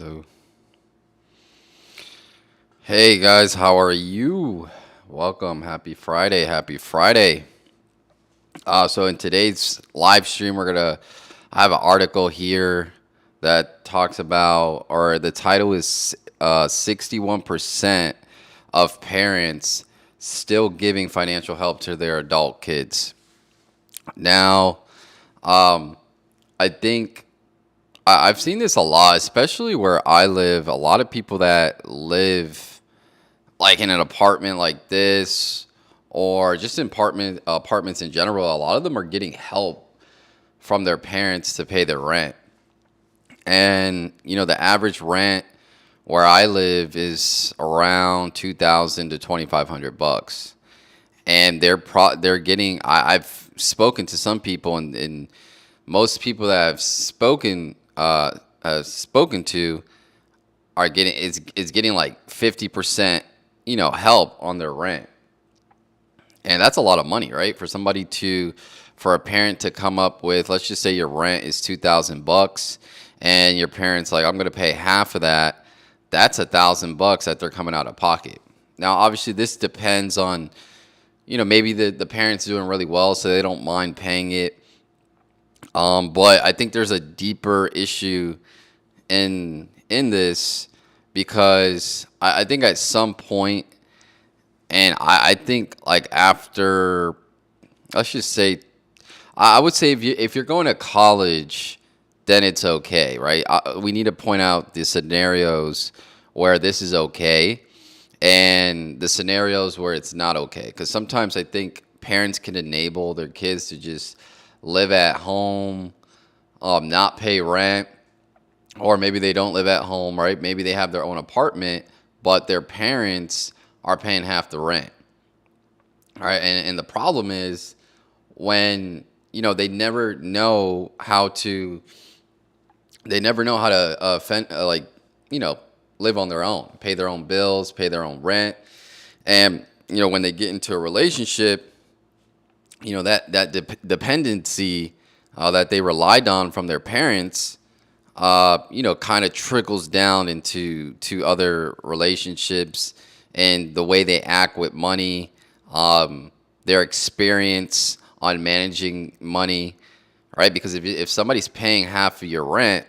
Hello. Hey guys, how are you? Welcome. Happy Friday. Happy Friday. So in today's live stream, we're gonna have an article here that talks about, or the title is 61% of parents still giving financial help to their adult kids. Now, I think I've seen this a lot, especially where I live. A lot of people that live like in an apartment like this or just in apartments in general, a lot of them are getting help from their parents to pay their rent. And the average rent where I live is around 2,000 to 2,500 bucks. And they're getting I've spoken to some people, and most people that I've spoken to are getting is getting like 50%, help on their rent. And that's a lot of money, right? For a parent to come up with, let's just say your rent is 2,000 bucks and your parents like, I'm going to pay half of that. That's 1,000 bucks that they're coming out of pocket. Now, obviously this depends on, maybe the parents doing really well, so they don't mind paying it. But I think there's a deeper issue in this, because I think at some point, and I think like after, let's just say, I would say if you're going to college, then it's okay, right? We need to point out the scenarios where this is okay and the scenarios where it's not okay. Because sometimes I think parents can enable their kids to just live at home, not pay rent, or maybe they don't live at home, right? Maybe they have their own apartment, but their parents are paying half the rent, right? And the problem is when they never know how to like you know live on their own, pay their own bills, pay their own rent, and when they get into a relationship, dependency that they relied on from their parents, kind of trickles down to other relationships and the way they act with money, their experience on managing money, right? Because if somebody's paying half of your rent,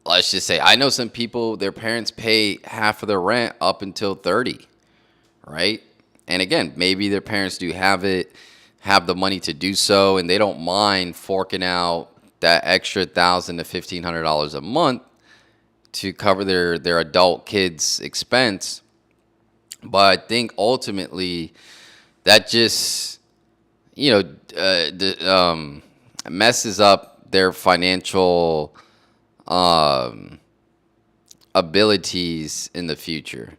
let's just say, I know some people, their parents pay half of their rent up until 30, right? And again, maybe their parents do have the money to do so, and they don't mind forking out that extra $1,000 to $1,500 a month to cover their adult kids' expense. But I think ultimately that just messes up their financial um, abilities in the future,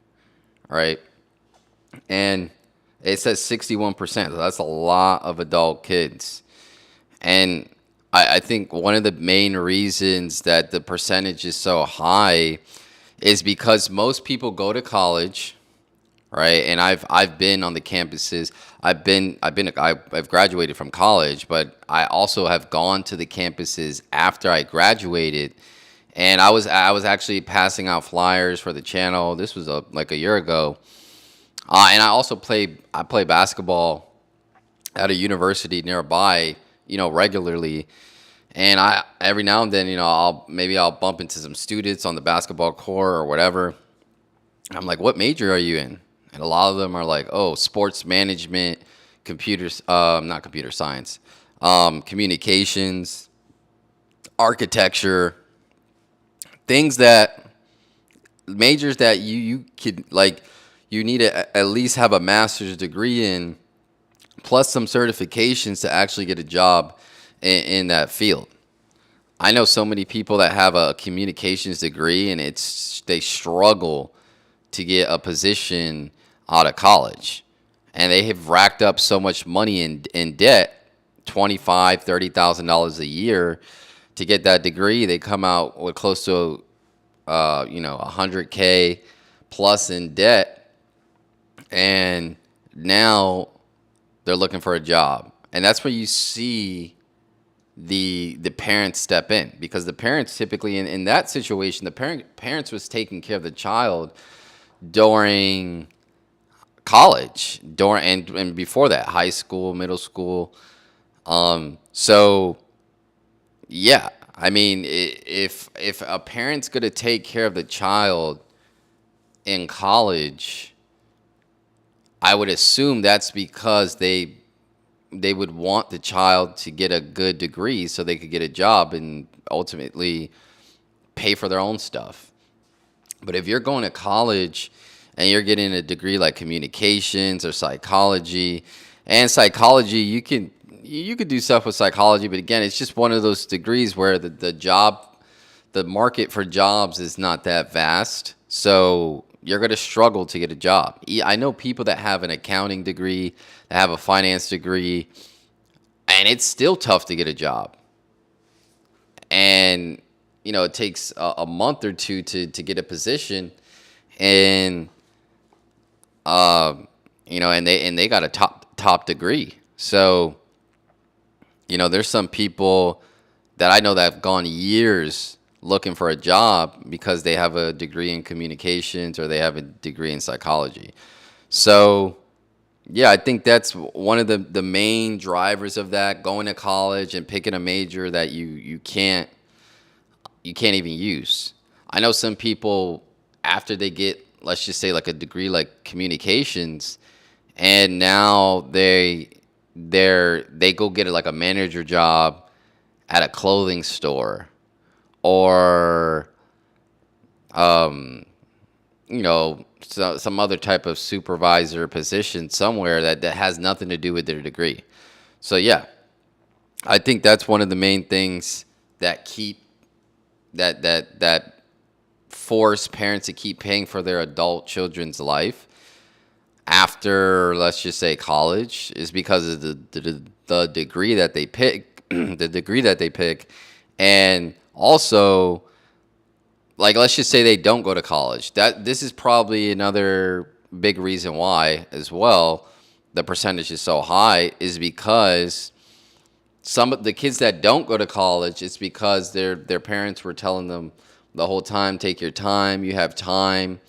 right? And it says 61%. So that's a lot of adult kids. And I think one of the main reasons that the percentage is so high is because most people go to college, right? And I've been on the campuses. I've graduated from college, but I also have gone to the campuses after I graduated. And I was actually passing out flyers for the channel. This was like a year ago. And I play basketball at a university nearby, regularly. And I every now and then, I'll bump into some students on the basketball court or whatever. I'm like, "What major are you in?" And a lot of them are like, "Oh, sports management, computers, not computer science, communications, architecture, things that majors that you could like, you need to at least have a master's degree in, plus some certifications to actually get a job in that field." I know so many people that have a communications degree, and they struggle to get a position out of college. And they have racked up so much money in debt, 25, $30,000 a year to get that degree. They come out with close to 100K plus in debt, and now they're looking for a job. And that's where you see the parents step in, because the parents typically in that situation, the parents was taking care of the child during college, during and before that, high school, middle school. So yeah, I mean, if a parent's gonna take care of the child in college, I would assume that's because they would want the child to get a good degree so they could get a job and ultimately pay for their own stuff. But if you're going to college and you're getting a degree like communications or psychology, and psychology, you could do stuff with psychology, but again, it's just one of those degrees where the market for jobs is not that vast. So you're going to struggle to get a job. I know people that have an accounting degree, that have a finance degree, and it's still tough to get a job. And it takes a month or two to get a position, and and they got a top degree. So there's some people that I know that have gone years looking for a job because they have a degree in communications or they have a degree in psychology. So yeah, I think that's one of the main drivers of that, going to college and picking a major that you can't even use. I know some people, after they get, let's just say, like a degree like communications, and now they go get like a manager job at a clothing store, or some other type of supervisor position somewhere that has nothing to do with their degree. So yeah, I think that's one of the main things that keep that force parents to keep paying for their adult children's life after, let's just say, college, is because of the degree that they pick, the degree that they pick, and also, like, let's just say they don't go to college. This is probably another big reason why as well the percentage is so high, is because some of the kids that don't go to college, it's because their parents were telling them the whole time, take your time, you have time,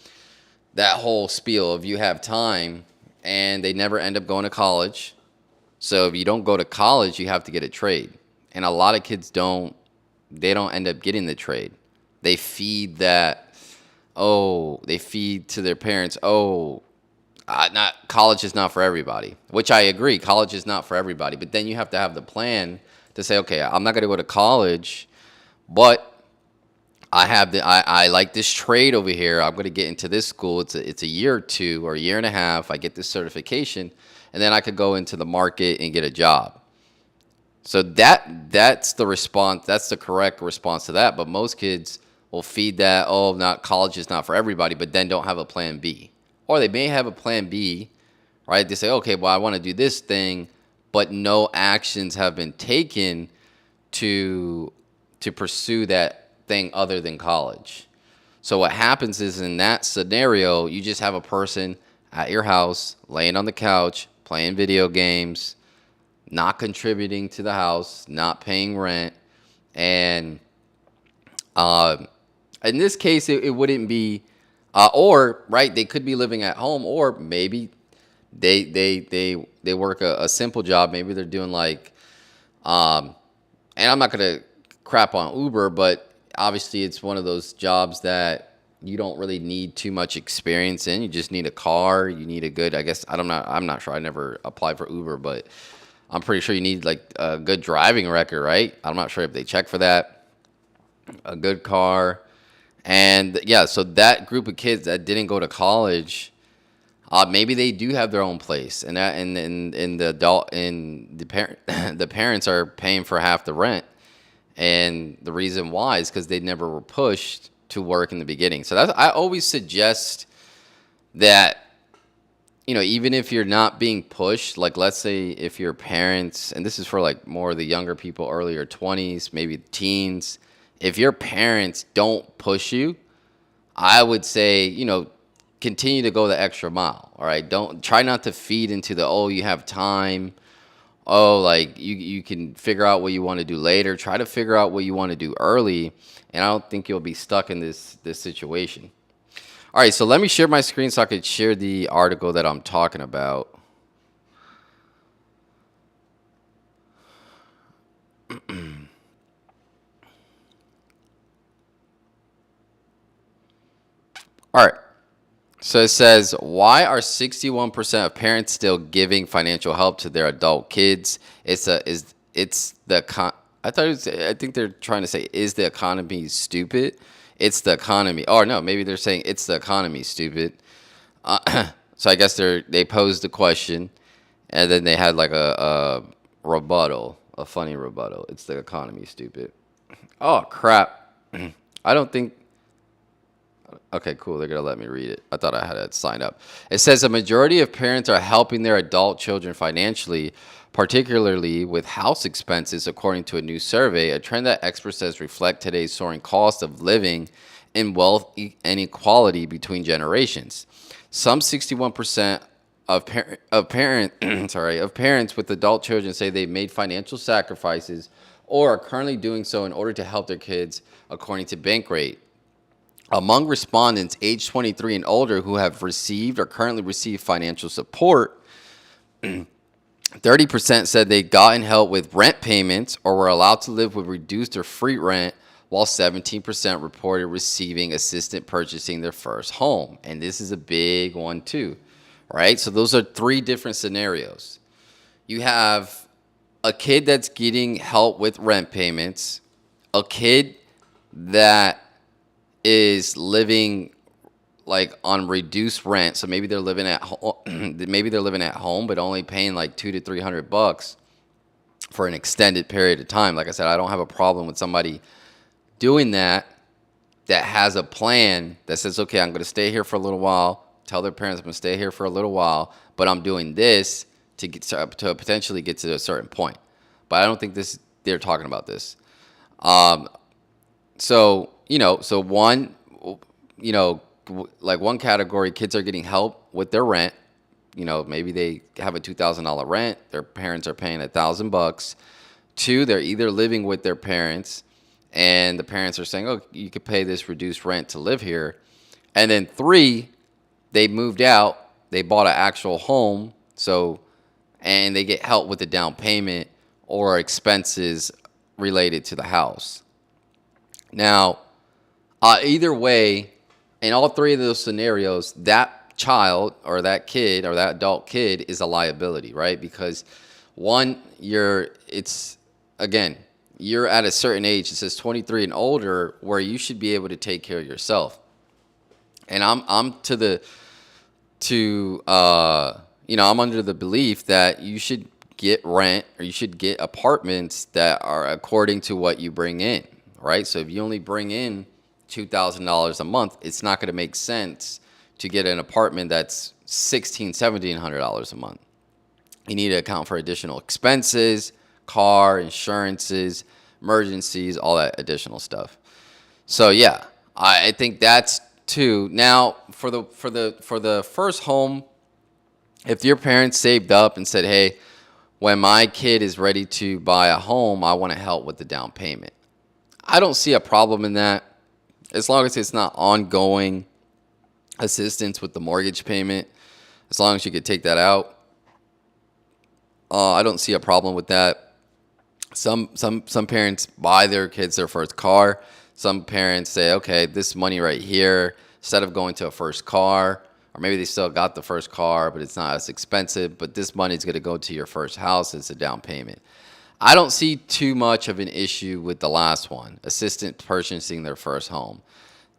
that whole spiel of you have time, and they never end up going to college. So if you don't go to college, you have to get a trade. And a lot of kids don't end up getting the trade. They feed that, oh, they feed to their parents, oh, not college is not for everybody, which I agree, college is not for everybody. But then you have to have the plan to say, okay, I'm not going to go to college, but I like this trade over here. I'm going to get into this school. It's a year or two or a year and a half. I get this certification, and then I could go into the market and get a job. So that's the response. That's the correct response to that. But most kids will feed that, oh, not college is not for everybody, but then don't have a plan B. Or they may have a plan B, right? They say, okay, well, I want to do this thing, but no actions have been taken to pursue that thing other than college. So what happens is, in that scenario, you just have a person at your house laying on the couch, playing video games, not contributing to the house, not paying rent. And in this case, it wouldn't be, or right, they could be living at home, or maybe they work a simple job. Maybe they're doing like, and I'm not gonna crap on Uber, but obviously it's one of those jobs that you don't really need too much experience in. You just need a car. You need a good, I guess, I'm not sure. I never applied for Uber, but I'm pretty sure you need like a good driving record, right? I'm not sure if they check for that. A good car. And yeah, so that group of kids that didn't go to college, maybe they do have their own place, and the adult and the parent the parents are paying for half the rent. And the reason why is because they never were pushed to work in the beginning. So I always suggest that, even if you're not being pushed, like, let's say if your parents, and this is for like more of the younger people, earlier 20s, maybe teens, if your parents don't push you, I would say, continue to go the extra mile. All right. Don't try not to feed into the, oh, you have time, oh, like you can figure out what you want to do later. Try to figure out what you want to do early, and I don't think you'll be stuck in this situation. All right, so let me share my screen so I could share the article that I'm talking about. All right. So it says, why are 61% of parents still giving financial help to their adult kids? It's the I thought it was, I think they're trying to say, is the economy stupid? It's the economy. Or no, maybe they're saying it's the economy stupid. So I guess they posed the question, and then they had like a rebuttal, a funny rebuttal. It's the economy stupid. Oh crap! I don't think. Okay, cool. They're gonna let me read it. I thought I had it signed up. It says a majority of parents are helping their adult children financially, particularly with house expenses, according to a new survey. A trend that experts says reflect today's soaring cost of living and wealth inequality between generations. Some 61% of parents with adult children say they've made financial sacrifices or are currently doing so in order to help their kids, according to Bankrate. Among respondents aged 23 and older who have received or currently receive financial support, 30% said they'd gotten help with rent payments or were allowed to live with reduced or free rent, while 17% reported receiving assistance purchasing their first home. And this is a big one too, right? So those are three different scenarios. You have a kid that's getting help with rent payments, a kid that is living like on reduced rent, so maybe they're living at home, but only paying like $200 to $300 for an extended period of time. Like I said, I don't have a problem with somebody doing that has a plan that says, okay, I'm going to stay here for a little while. Tell their parents I'm going to stay here for a little while, but I'm doing this to potentially get to a certain point. But I don't think they're talking about this. So one, like one category, kids are getting help with their rent. Maybe they have a $2,000 rent. Their parents are paying $1,000. Two, they're either living with their parents, and the parents are saying, "Oh, you could pay this reduced rent to live here." And then three, they moved out. They bought an actual home, and they get help with the down payment or expenses related to the house. Now, either way, in all three of those scenarios, that child or that kid or that adult kid is a liability, right? Because one, you're at a certain age. It says 23 and older, where you should be able to take care of yourself. And I'm under the belief that you should get rent or you should get apartments that are according to what you bring in, right? So if you only bring in $2,000 a month, it's not going to make sense to get an apartment that's $1,700 a month. You need to account for additional expenses, car, insurances, emergencies, all that additional stuff. So yeah, I think that's two. Now for the first home, if your parents saved up and said, "Hey, when my kid is ready to buy a home, I want to help with the down payment," I don't see a problem in that. As long as it's not ongoing assistance with the mortgage payment, as long as you could take that out, I don't see a problem with that. Some parents buy their kids their first car. Some parents say, okay, this money right here, instead of going to a first car, or maybe they still got the first car, but it's not as expensive, but this money is going to go to your first house as a down payment. I don't see too much of an issue with the last one, assistant purchasing their first home.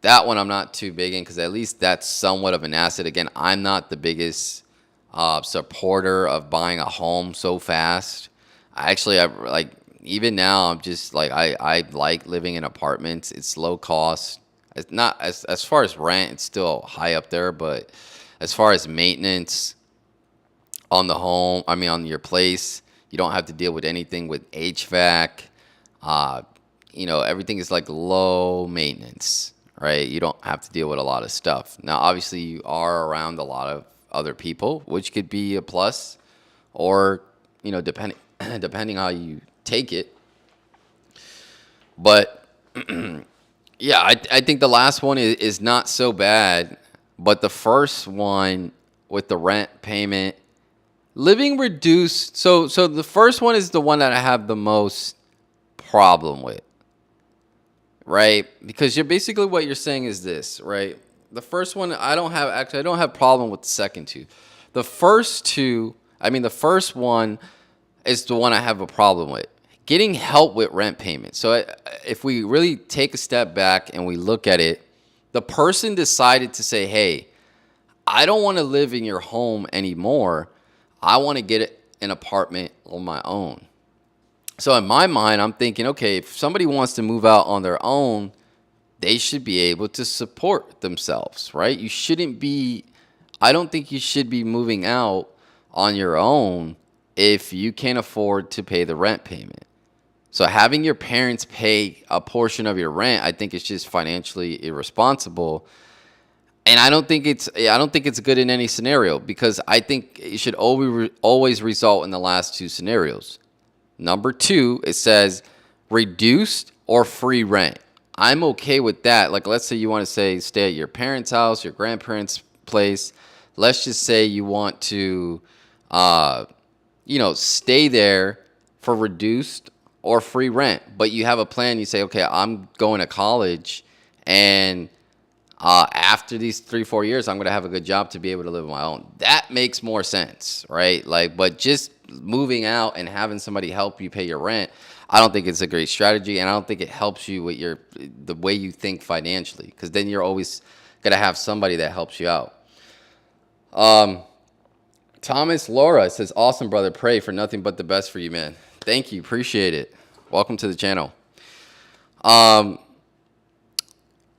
That one I'm not too big in, because at least that's somewhat of an asset. Again, I'm not the biggest supporter of buying a home so fast. Even now, I'm just like, I like living in apartments. It's low cost. It's not as far as rent, it's still high up there, but as far as maintenance on the home, on your place, you don't have to deal with anything with HVAC. Everything is like low maintenance, right? You don't have to deal with a lot of stuff. Now, obviously, you are around a lot of other people, which could be a plus, or depending how you take it. But yeah, I think the last one is not so bad, but the first one with the rent payment, living reduced. So the first one is the one that I have the most problem with, right? Because you're basically what you're saying is this, right? The first one I don't have problem with the second two. The first two, I mean the first one is the one I have a problem with. Getting help with rent payment. So if we really take a step back and we look at it, the person decided to say, "Hey, I don't want to live in your home anymore. I want to get an apartment on my own." So in my mind, I'm thinking, okay, if somebody wants to move out on their own, they should be able to support themselves, right? You shouldn't be, I don't think you should be moving out on your own if you can't afford to pay the rent payment. So having your parents pay a portion of your rent, I think is just financially irresponsible. And I don't think it's good in any scenario, because I think it should always result in the last two scenarios. Number two, it says reduced or free rent. I'm okay with that. Like, let's say you want to say stay at your parents' house, your grandparents' place. Let's just say you want to, uh, stay there for reduced or free rent, but you have a plan. You say, okay, I'm going to college, and after these 3, 4 years, I'm gonna have a good job to be able to live on my own. That makes more sense, right? Like, but just moving out and having somebody help you pay your rent, I don't think it's a great strategy, and I don't think it helps you with the way you think financially, because then you're always gonna have somebody that helps you out. Um, Thomas Laura says, "Awesome, brother. Pray for nothing but the best for you, man." Thank you, appreciate it. Welcome to the channel. Um,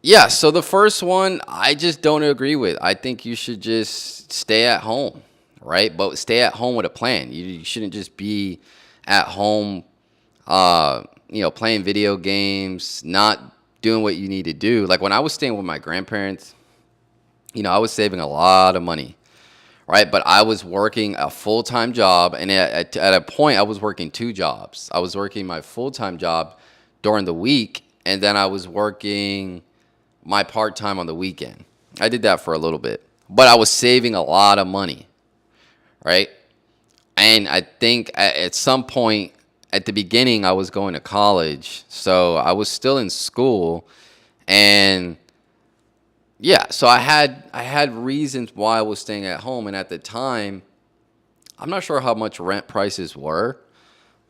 Yeah, so the first one, I just don't agree with. I think you should just stay at home, right? But stay at home with a plan. You shouldn't just be at home, playing video games, not doing what you need to do. Like when I was staying with my grandparents, I was saving a lot of money, right? But I was working a full-time job, and at a point, I was working two jobs. I was working my full-time job during the week, and then I was working my part-time on the weekend. I did that for a little bit, but I was saving a lot of money, right? And I think at some point at the beginning, I was going to college, so I was still in school, and yeah, so I had reasons why I was staying at home, and at the time, I'm not sure how much rent prices were,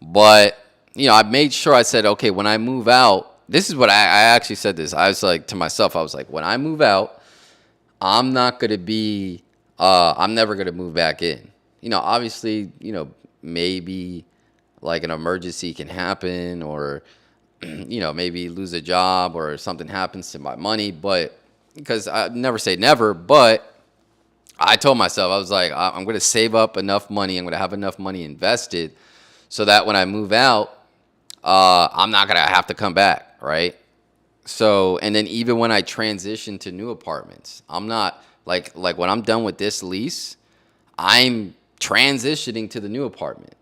but I made sure, I said, okay, when I move out, this is what I actually said this. I was like to myself, I was like, when I move out, I'm not gonna be, I'm never gonna move back in. Obviously, maybe like an emergency can happen, or maybe lose a job or something happens to my money. But because I never say never, but I told myself, I was like, I'm gonna save up enough money. I'm gonna have enough money invested so that when I move out, I'm not gonna have to come back, right? So, and then even when I transition to new apartments, I'm not like when I'm done with this lease, I'm transitioning to the new apartment,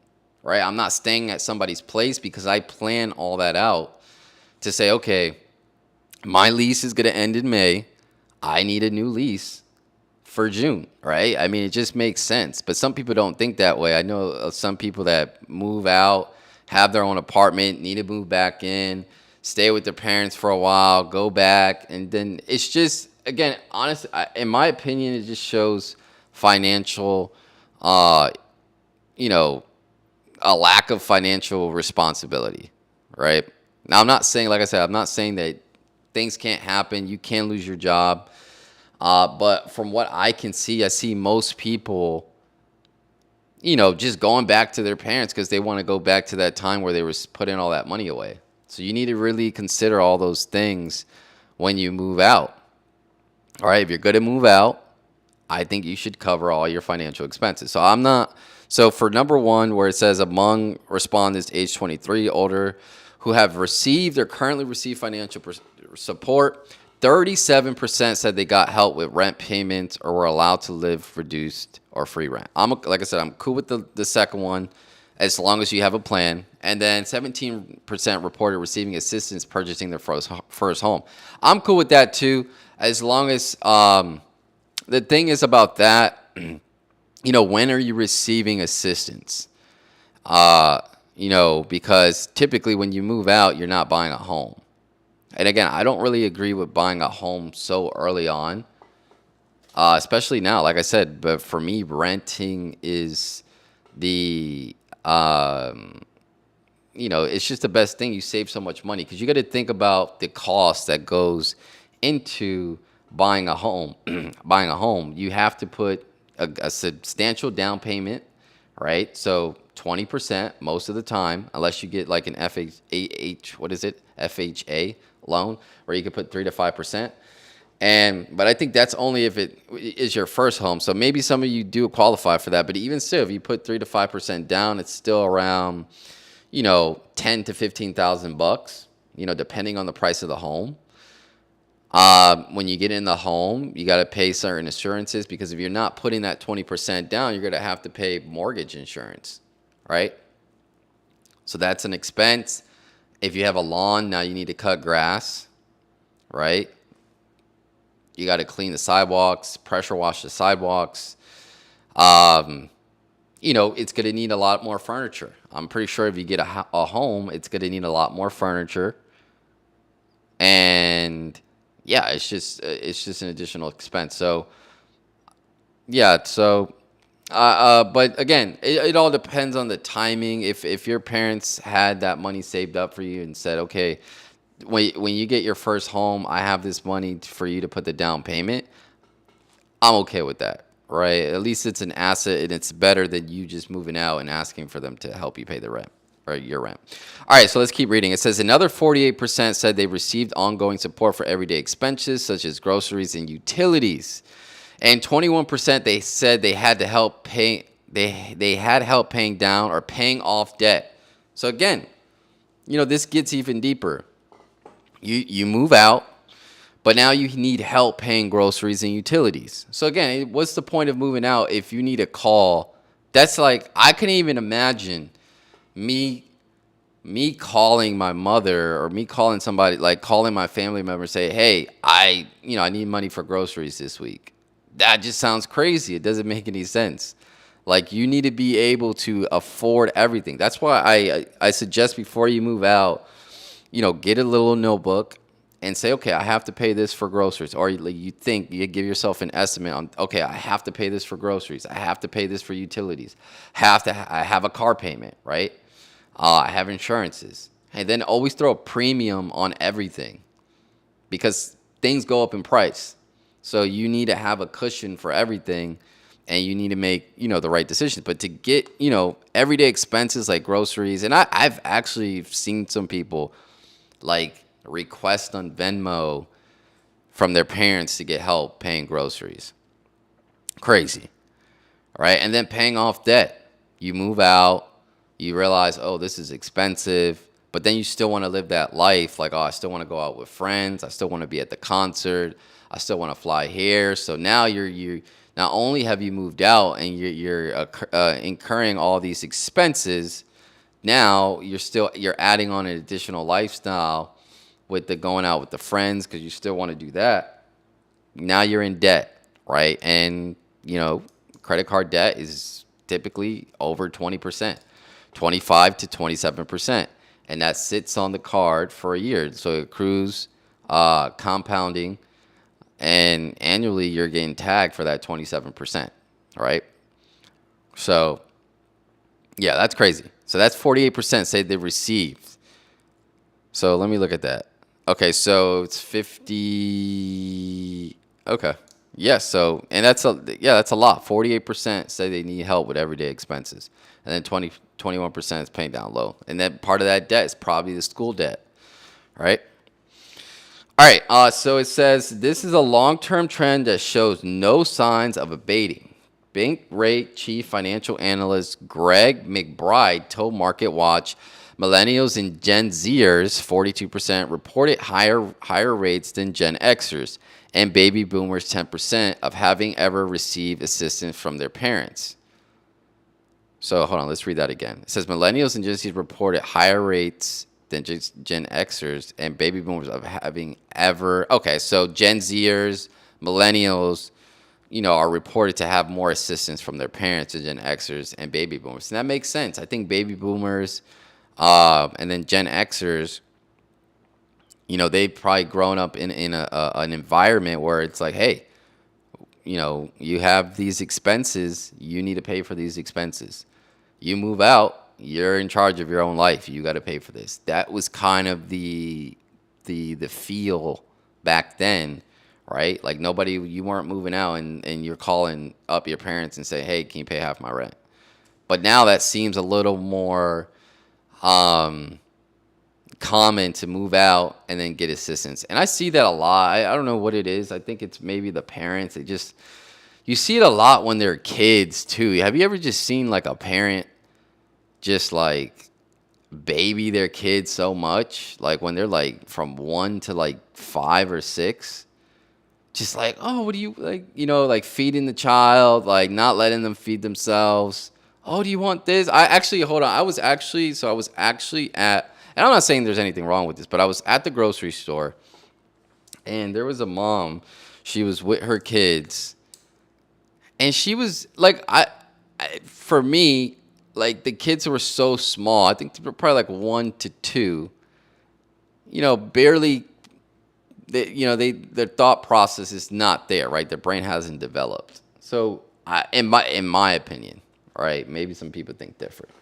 right? I'm not staying at somebody's place, because I plan all that out to say, okay, my lease is gonna end in May. I need a new lease for June, right? I mean, it just makes sense. But some people don't think that way. I know some people that move out, have their own apartment, need to move back in, stay with their parents for a while, go back, and then it's just, again, honestly, in my opinion, it just shows financial, uh, you know, a lack of financial responsibility, right? Now, I'm not saying, like I said, I'm not saying that things can't happen. You can lose your job. But from what I can see, I see most people, just going back to their parents because they want to go back to that time where they were putting all that money away. So you need to really consider all those things when you move out. All right, if you're going to move out, I think you should cover all your financial expenses. So for number one, where it says among respondents age 23 older who have received or currently receive financial support, 37% said they got help with rent payments or were allowed to live reduced or free rent. Like I said, I'm cool with the second one as long as you have a plan. And then 17% reported receiving assistance purchasing their first home. I'm cool with that too, as long as the thing is about that, when are you receiving assistance? Because typically when you move out, you're not buying a home. And again, I don't really agree with buying a home so early on, especially now, like I said. But for me, renting is the, it's just the best thing. You save so much money because you got to think about the cost that goes into buying a home. Buying a home, you have to put a substantial down payment, right? So 20% most of the time, unless you get like an FHA loan, where you can put 3 to 5%. But I think that's only if it is your first home. So maybe some of you do qualify for that. But even still, if you put 3 to 5% down, it's still around, 10 to 15,000 bucks, depending on the price of the home. When you get in the home, you got to pay certain insurances, because if you're not putting that 20% down, you're going to have to pay mortgage insurance, right? So that's an expense. If you have a lawn, now you need to cut grass, right? You got to clean the sidewalks, pressure wash the sidewalks. It's going to need a lot more furniture. I'm pretty sure if you get a home, it's going to need a lot more furniture. And yeah, it's just an additional expense. So yeah, but again, it all depends on the timing. If your parents had that money saved up for you and said, okay, when you get your first home, I have this money for you to put the down payment, I'm okay with that, right? At least it's an asset, and it's better than you just moving out and asking for them to help you pay the rent. Or your rent. All right, so let's keep reading. It says another 48% said they received ongoing support for everyday expenses such as groceries and utilities, and 21% they said they had to help pay. They had help paying down or paying off debt. So again, this gets even deeper. You move out, but now you need help paying groceries and utilities. So again, what's the point of moving out if you need a call? That's like, I couldn't even imagine me calling my mother, or me calling somebody, like calling my family member, say, hey, I need money for groceries this week. That just sounds crazy. It doesn't make any sense. Like, you need to be able to afford everything. That's why I suggest before you move out, get a little notebook and say, okay, I have to pay this for groceries. Or you give yourself an estimate on, okay, I have to pay this for groceries. I have to pay this for utilities. I have a car payment, right? I have insurances. And then always throw a premium on everything, because things go up in price. So you need to have a cushion for everything, and you need to make, the right decisions. But to get, everyday expenses like groceries, and I've actually seen some people like request on Venmo from their parents to get help paying groceries. Crazy, right? And then paying off debt. You move out, you realize, oh, this is expensive, but then you still want to live that life. Like, oh, I still want to go out with friends. I still want to be at the concert. I still want to fly here. So now you not only have you moved out and you're incurring all these expenses, now you're adding on an additional lifestyle with the going out with the friends, because you still want to do that. Now you're in debt, right? And credit card debt is typically over 20%. 25 to 27%, and that sits on the card for a year. So it accrues, compounding, and annually you're getting tagged for that 27%, right? So yeah, that's crazy. So that's 48% say they received. So let me look at that. Okay, so it's 50. Okay. Yes, so, and that's a lot. 48% say they need help with everyday expenses. And then 21% is paying down low. And then part of that debt is probably the school debt, right? All right, so it says this is a long-term trend that shows no signs of abating. Bankrate chief financial analyst Greg McBride told MarketWatch millennials and Gen Zers, 42%, reported higher rates than Gen Xers, and baby boomers, 10%, of having ever received assistance from their parents. So hold on, let's read that again. It says millennials and Gen Z reported higher rates than Gen Xers and baby boomers of having ever. Okay, so Gen Zers, millennials, are reported to have more assistance from their parents than Gen Xers and baby boomers. And that makes sense. I think baby boomers and then Gen Xers, they've probably grown up in an environment where it's like, hey, you have these expenses, you need to pay for these expenses. You move out, you're in charge of your own life. You got to pay for this. That was kind of the feel back then, right? Like nobody, you weren't moving out and you're calling up your parents and say, hey, can you pay half my rent? But now that seems a little more common to move out and then get assistance. And I see that a lot. I don't know what it is. I think it's maybe the parents. You see it a lot when they're kids too. Have you ever just seen like a parent just like baby their kids so much? Like when they're like from 1 to like 5 or 6, just like, oh, what do you like, like feeding the child, like not letting them feed themselves. Oh, do you want this? Hold on. I was actually at, and I'm not saying there's anything wrong with this, but I was at the grocery store and there was a mom. She was with her kids and she was like, for me, like the kids were so small. I think they were probably like 1 to 2, barely, their thought process is not there, right? Their brain hasn't developed. So in my opinion, right? Maybe some people think different.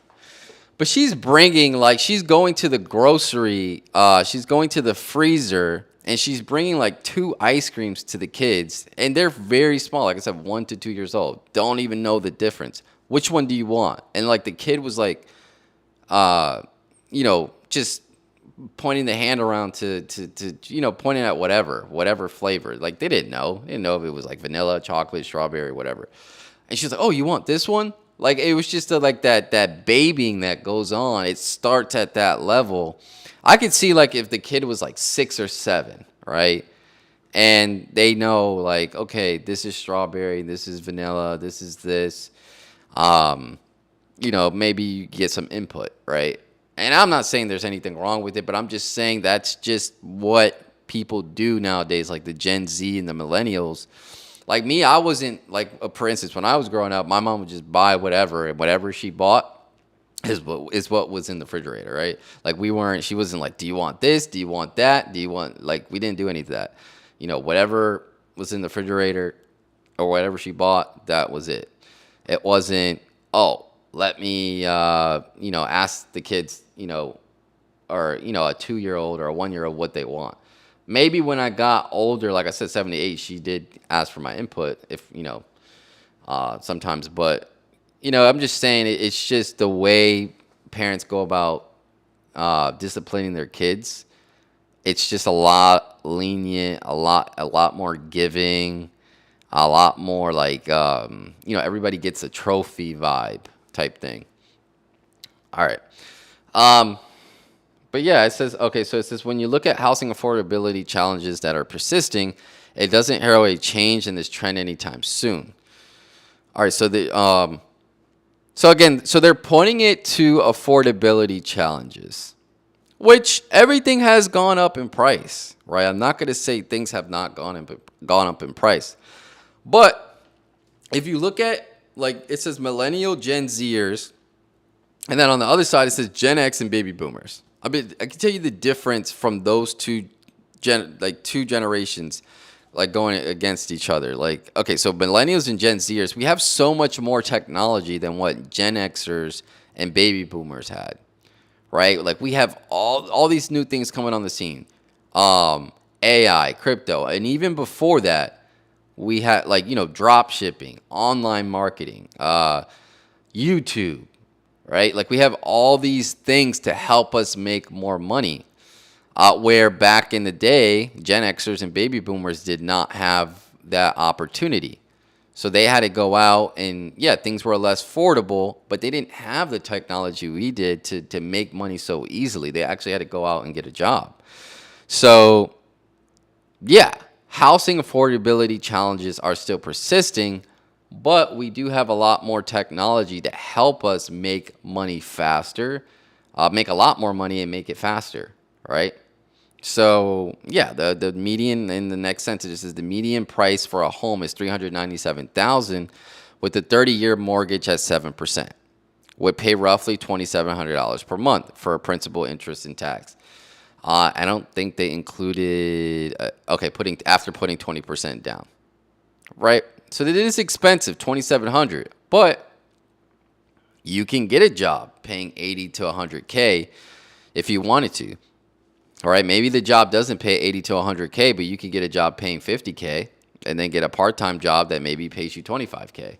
But she's going to the grocery, she's going to the freezer, and she's bringing like 2 ice creams to the kids. And they're very small. Like I said, 1 to 2 years old. Don't even know the difference. Which one do you want? And like the kid was like, just pointing the hand around to pointing at whatever flavor. Like they didn't know. They didn't know if it was like vanilla, chocolate, strawberry, whatever. And she's like, oh, you want this one? Like it was just like that babying that goes on. It starts at that level. I could see like if the kid was like 6 or 7, right? And they know like, okay, this is strawberry, this is vanilla, this is this. Maybe you get some input, right? And I'm not saying there's anything wrong with it, but I'm just saying that's just what people do nowadays, like the Gen Z and the millennials. Like me, I wasn't like, for instance, when I was growing up, my mom would just buy whatever, and whatever she bought is what was in the refrigerator, right? Like she wasn't like, do you want this? Do you want that? We didn't do any of that. Whatever was in the refrigerator or whatever she bought, that was it. It wasn't, oh, let me, ask the kids, or, a 2-year-old or a 1-year-old what they want. Maybe when I got older, like I said, 78, she did ask for my input if, sometimes. But, I'm just saying it's just the way parents go about disciplining their kids. It's just a lot lenient, a lot more giving, a lot more like, everybody gets a trophy vibe type thing. All right. But yeah, it says when you look at housing affordability challenges that are persisting, it doesn't herald a change in this trend anytime soon. All right, so they're pointing it to affordability challenges, which everything has gone up in price, right? I'm not going to say things have not gone up in price. But if you look at, like, it says millennial Gen Zers, and then on the other side, it says Gen X and baby boomers. I can tell you the difference from those two generations, like going against each other. Like, okay, so millennials and Gen Zers, we have so much more technology than what Gen Xers and baby boomers had, right? Like we have all these new things coming on the scene, AI, crypto, and even before that, we had drop shipping, online marketing, YouTube. Right? Like we have all these things to help us make more money. Where back in the day, Gen Xers and baby boomers did not have that opportunity. So they had to go out and, yeah, things were less affordable, but they didn't have the technology we did to make money so easily. They actually had to go out and get a job. So, yeah, housing affordability challenges are still persisting, but we do have a lot more technology to help us make money faster, make a lot more money and make it faster, right? So yeah, the median in the next sentence is the median price for a home is 397,000, with the 30-year mortgage at 7%. Would pay roughly $2,700 per month for principal, interest, and tax. I don't think they included okay, putting after putting 20% down, right? So it is expensive, 2,700, but you can get a job paying 80 to 100K if you wanted to. All right, maybe the job doesn't pay 80 to 100K, but you can get a job paying 50K and then get a part-time job that maybe pays you 25K,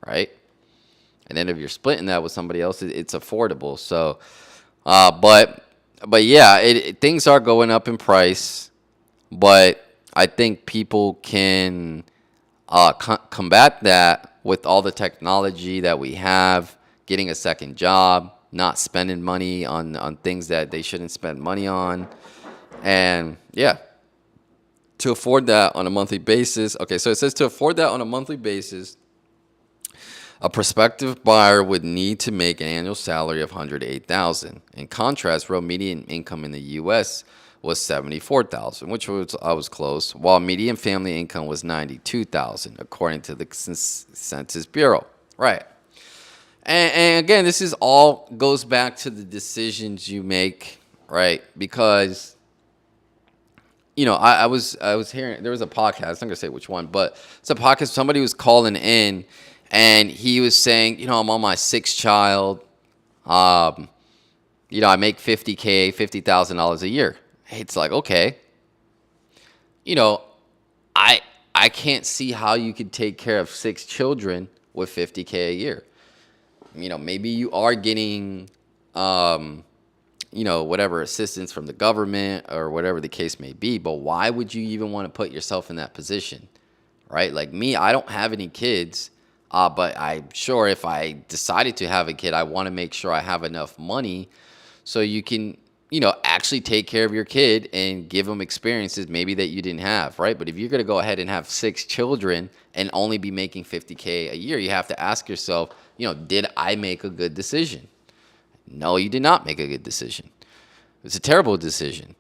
right? And then if you're splitting that with somebody else, it's affordable. So, but yeah, things are going up in price, but I think people can combat that with all the technology that we have, getting a second job, not spending money on things that they shouldn't spend money on. And yeah, to afford that on a monthly basis. Okay, so it says to afford that on a monthly basis, a prospective buyer would need to make an annual salary of $108,000. In contrast, real median income in the U.S. was $74,000, which I was close, while median family income was $92,000, according to the Census Bureau. Right. And again, this is all goes back to the decisions you make, right? Because I was hearing, there was a podcast. I'm not gonna say which one, but it's a podcast. Somebody was calling in, and he was saying, I'm on my sixth child. I make $50,000 a year. It's like, okay, I I can't see how you could take care of six children with $50K a year. Maybe you are getting, whatever assistance from the government or whatever the case may be. But why would you even want to put yourself in that position, right? Like me, I don't have any kids, but I'm sure if I decided to have a kid, I want to make sure I have enough money so you can, actually take care of your kid and give them experiences maybe that you didn't have, right? But if you're going to go ahead and have six children and only be making $50K a year, you have to ask yourself, did I make a good decision? No, you did not make a good decision. It's a terrible decision,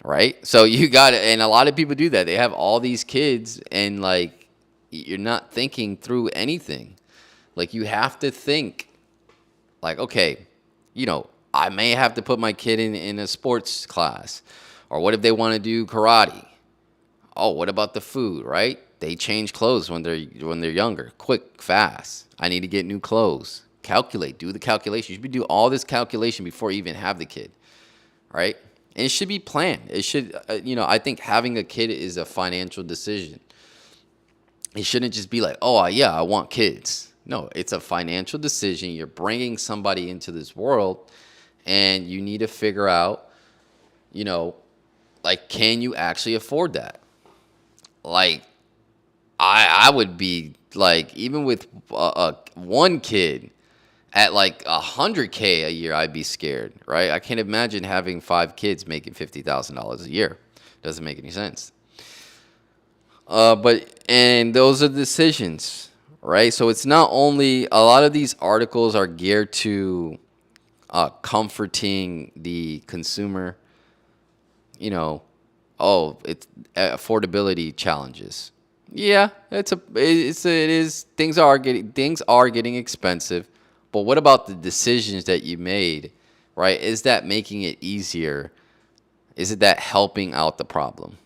right? So you got to, and a lot of people do that. They have all these kids and like, you're not thinking through anything. Like you have to think like, okay, I may have to put my kid in a sports class, or what if they want to do karate? Oh, what about the food, right? They change clothes when they're younger, quick, fast. I need to get new clothes. Calculate, do the calculation. You should do all this calculation before you even have the kid, right? And it should be planned. It should, I think having a kid is a financial decision. It shouldn't just be like, oh, yeah, I want kids. No, it's a financial decision. You're bringing somebody into this world, and you need to figure out, like, can you actually afford that? Like, I would be like, even with one kid at like 100K a year, I'd be scared, right? I can't imagine having 5 kids making $50,000 a year. Doesn't make any sense. And those are decisions, right? So it's not only, a lot of these articles are geared to comforting the consumer, it's affordability challenges. Yeah, it is things are getting expensive, but what about the decisions that you made, right? Is that making it easier? Is it that helping out the problem?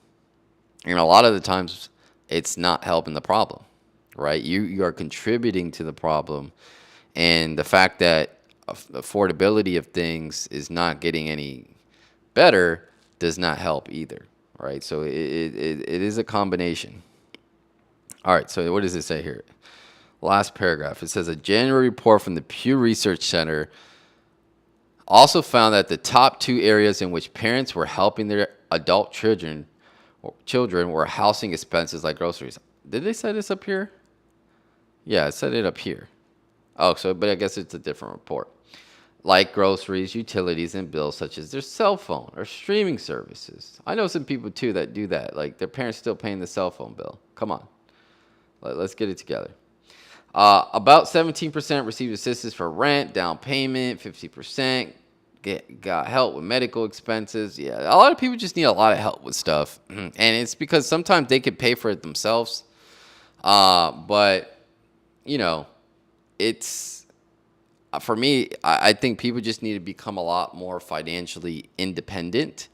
A lot of the times it's not helping the problem, right? You are contributing to the problem, and the fact that affordability of things is not getting any better does not help either, right? So it is a combination. All right, so what does it say here? Last paragraph. It says a January report from the Pew Research Center also found that the top 2 areas in which parents were helping their adult children were housing expenses like groceries. Did they set this up here? Yeah, it said it up here. Oh, but I guess it's a different report. Like groceries, utilities, and bills such as their cell phone or streaming services. I know some people too that do that. Like their parents still paying the cell phone bill. Come on. Let's get it together. About 17% received assistance for rent, down payment, 50% got help with medical expenses. Yeah, a lot of people just need a lot of help with stuff. And it's because sometimes they could pay for it themselves. But, you know, it's for me, I think people just need to become a lot more financially independent,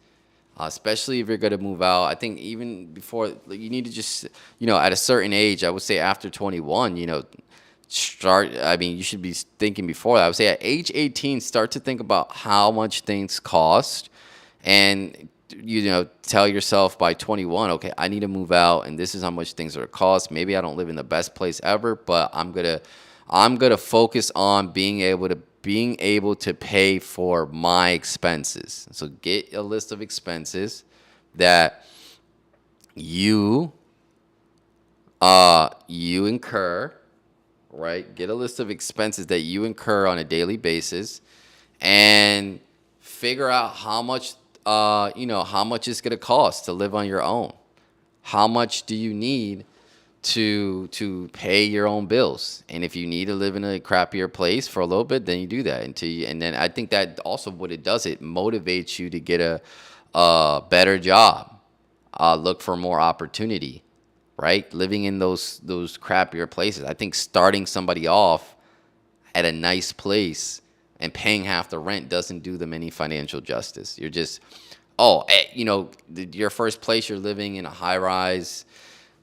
especially if you're going to move out. I think even before, like, you need to just, at a certain age, I would say after 21, start. I mean, you should be thinking before that. I would say at age 18, start to think about how much things cost, and tell yourself by 21, okay, I need to move out, and this is how much things are cost. Maybe I don't live in the best place ever, but I'm gonna focus on being able to pay for my expenses. So get a list of expenses that you you incur, right? Get a list of expenses that you incur on a daily basis, and figure out how much it's gonna cost to live on your own. How much do you need to pay your own bills? And if you need to live in a crappier place for a little bit, then you do that and then I think that also what it does, it motivates you to get a better job, look for more opportunity, right? Living in those crappier places. I think starting somebody off at a nice place and paying half the rent doesn't do them any financial justice. You're just, your first place, you're living in a high rise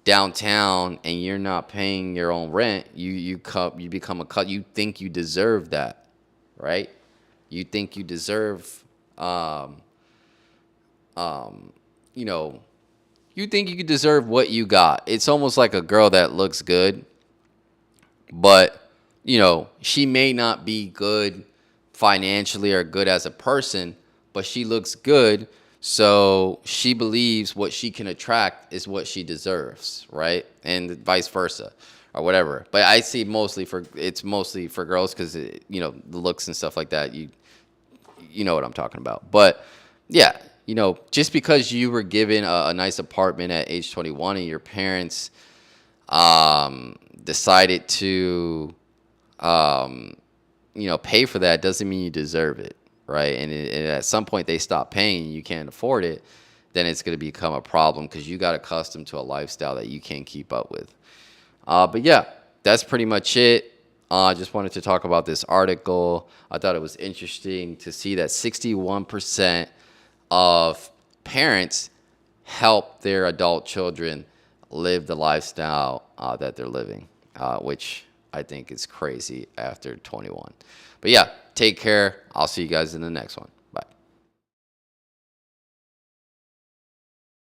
downtown and you're not paying your own rent. You become a cut. You think you deserve that, right? You think you deserve, um, you know, you think you deserve what you got. It's almost like a girl that looks good, but she may not be good financially or good as a person, but she looks good, so she believes what she can attract is what she deserves, right? And vice versa, or whatever. But I see it's mostly for girls, because the looks and stuff like that. You know what I'm talking about. But yeah, just because you were given a nice apartment at age 21 and your parents decided to pay for that, doesn't mean you deserve it, right? And at some point they stop paying and you can't afford it, then it's going to become a problem because you got accustomed to a lifestyle that you can't keep up with. But yeah, that's pretty much it. I just wanted to talk about this article. I thought it was interesting to see that 61% of parents help their adult children live the lifestyle that they're living, which I think is crazy after 21. But yeah, take care. I'll see you guys in the next one.